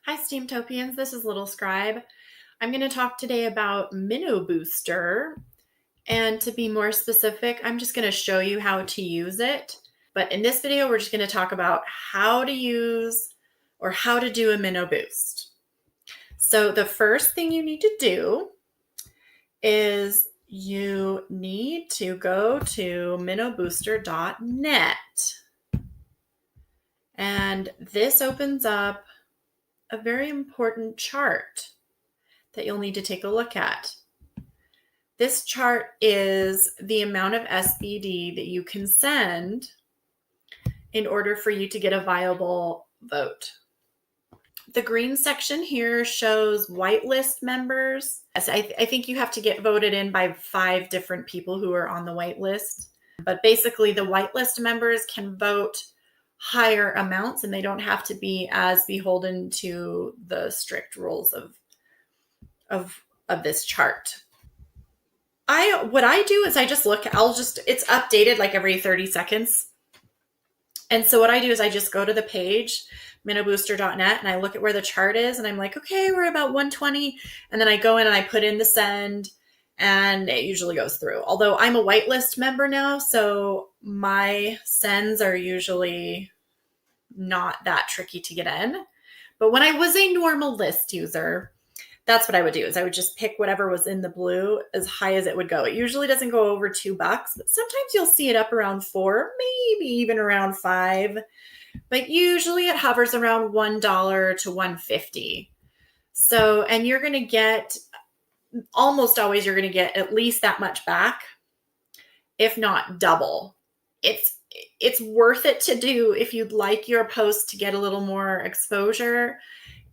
Hi, Steemtopians. This is Little Scribe. I'm going to talk today about Minnowbooster. And to be more specific, I'm just going to show you how to use it. But in this video, we're just going to talk about how to use or how to do a Minnowboost. So the first thing you need to do is you need to go to minnowbooster.net. And this opens up a very important chart that you'll need to take a look at. This chart is the amount of SBD that you can send in order for you to get a viable vote. The green section here shows whitelist members. I think you have to get voted in by 5 different people who are on the whitelist. But basically, the whitelist members can vote higher amounts and they don't have to be as beholden to the strict rules of this chart. What I do is I just look, it's updated like every 30 seconds. And so what I do is I just go to the page, minnowbooster.net, and I look at where the chart is and I'm like, okay, we're about 120. And then I go in and I put in the send and it usually goes through. Although I'm a whitelist member now, so my sends are usually not that tricky to get in. But when I was a normal list user, that's what I would do is I would just pick whatever was in the blue as high as it would go. It usually doesn't go over $2, but sometimes you'll see it up around 4, maybe even around 5. But usually it hovers around $1 to $1.50. So, and you're going to get, almost always you're going to get at least that much back, if not double. It's worth it to do if you'd like your post to get a little more exposure.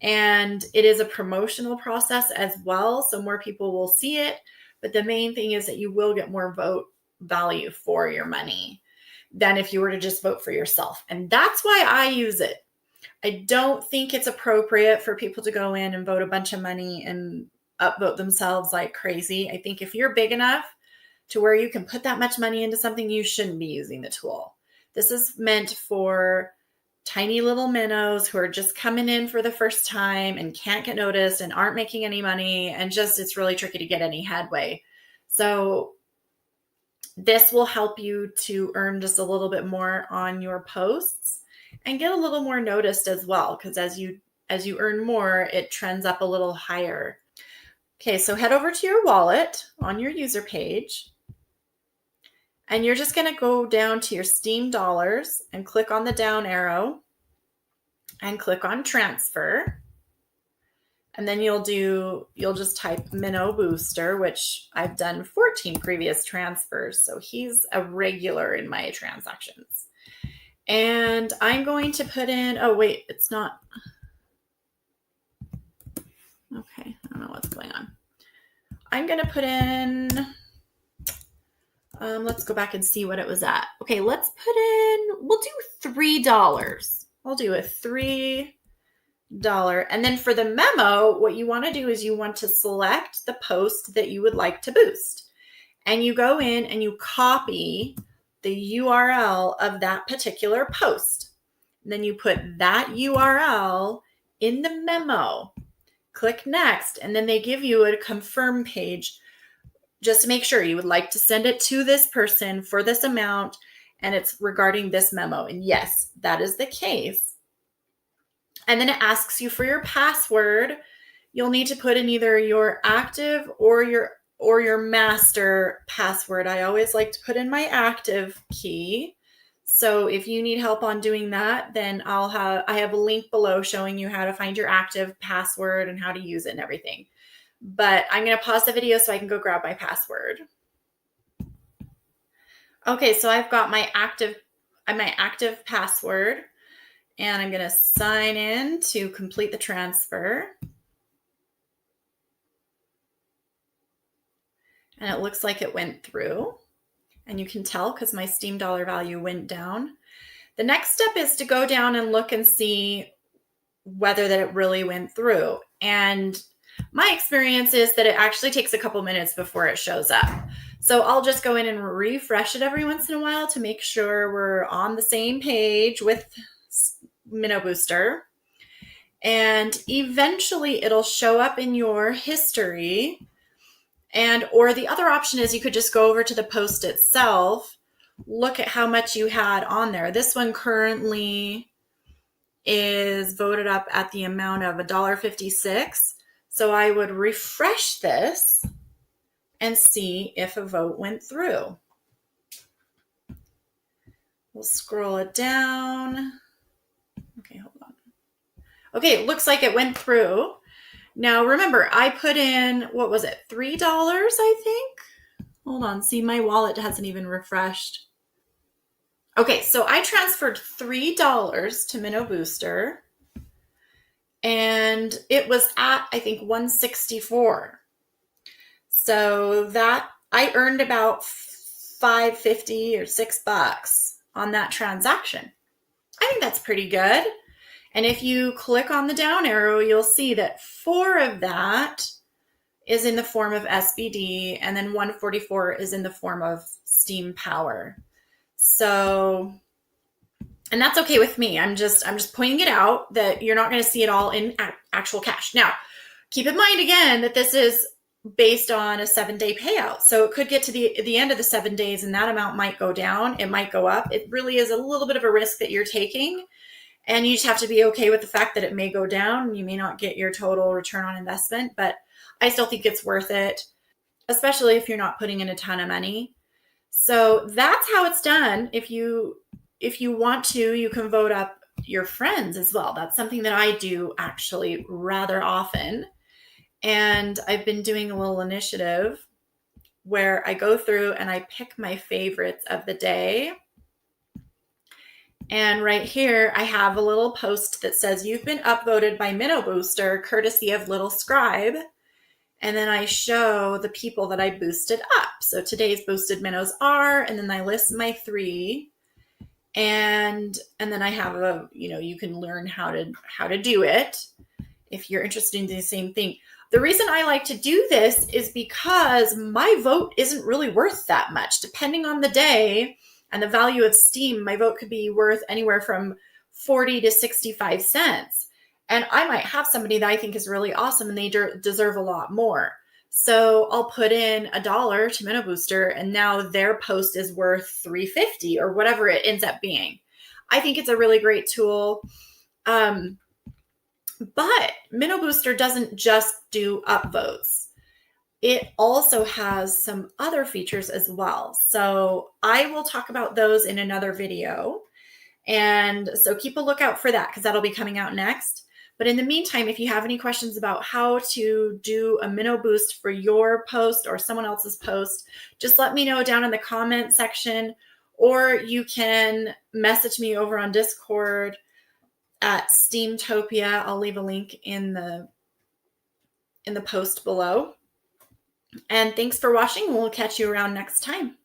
And it is a promotional process as well, so more people will see it. But the main thing is that you will get more vote value for your money than if you were to just vote for yourself. And that's why I use it. I don't think it's appropriate for people to go in and vote a bunch of money and upvote themselves like crazy. I think if you're big enough to where you can put that much money into something, you shouldn't be using the tool. This is meant for tiny little minnows who are just coming in for the first time and can't get noticed and aren't making any money, and just it's really tricky to get any headway. So this will help you to earn just a little bit more on your posts and get a little more noticed as well, because as you earn more, it trends up a little higher. Okay, so head over to your wallet on your user page. And you're just going to go down to your Steam dollars and click on the down arrow and click on transfer. And then you'll just type Minnowbooster, which I've done 14 previous transfers. So he's a regular in my transactions. And I'm going to put in, oh wait, it's not. Okay, I don't know what's going on. I'm going to put in, let's go back and see what it was at. Okay, let's put in, we'll do $3. I'll do a $3. And then for the memo, what you want to do is you want to select the post that you would like to boost. And you go in and you copy the URL of that particular post. And then you put that URL in the memo. Click next, and then they give you a confirm page just to make sure you would like to send it to this person for this amount, and it's regarding this memo. And yes, that is the case. And then it asks you for your password. You'll need to put in either your active or your master password. I always like to put in my active key. So if you need help on doing that, then I have a link below showing you how to find your active password and how to use it and everything. But I'm going to pause the video so I can go grab my password. Okay, so I've got my active password, and I'm going to sign in to complete the transfer. And it looks like it went through. And you can tell because my Steam dollar value went down. The next step is to go down and look and see whether that it really went through. And my experience is that it actually takes a couple minutes before it shows up. So I'll just go in and refresh it every once in a while to make sure we're on the same page with Minnowbooster. And eventually it'll show up in your history. And or the other option is you could just go over to the post itself, look at how much you had on there. This one currently is voted up at the amount of $1.56. So I would refresh this and see if a vote went through. We'll scroll it down. Okay, hold on. Okay, looks like it went through. Now remember, I put in, what was it, $3, I think? Hold on, see, my wallet hasn't even refreshed. Okay, so I transferred $3 to Minnowbooster, and it was at, I think, 164. So that I earned about $5.50 or $6 on that transaction. I think that's pretty good. And if you click on the down arrow, you'll see that 4 of that is in the form of SBD, and then 144 is in the form of Steem Power. So, and that's okay with me. I'm just pointing it out that you're not going to see it all in actual cash. Now, keep in mind again that this is based on a 7-day payout. So it could get to the end of the 7 days and that amount might go down. It might go up. It really is a little bit of a risk that you're taking. And you just have to be okay with the fact that it may go down. You may not get your total return on investment, but I still think it's worth it, especially if you're not putting in a ton of money. So that's how it's done. If you want to, you can vote up your friends as well. That's something that I do actually rather often. And I've been doing a little initiative where I go through and I pick my favorites of the day. And right here, I have a little post that says, you've been upvoted by Minnowbooster, courtesy of Little Scribe. And then I show the people that I boosted up. So today's boosted minnows are, and then I list my 3. And then I have a, you can learn how to do it if you're interested in the same thing. The reason I like to do this is because my vote isn't really worth that much. Depending on the day and the value of Steem, my vote could be worth anywhere from 40 to 65 cents. And I might have somebody that I think is really awesome and they deserve a lot more. So I'll put in $1 to Minnowbooster and now their post is worth $3.50 or whatever it ends up being. I think it's a really great tool. But Minnowbooster doesn't just do upvotes. It also has some other features as well. So I will talk about those in another video. And so keep a lookout for that because that'll be coming out next. But in the meantime, if you have any questions about how to do a Minnowboost for your post or someone else's post, just let me know down in the comment section, or you can message me over on Discord at Steemtopia. I'll leave a link in the post below. And thanks for watching. We'll catch you around next time.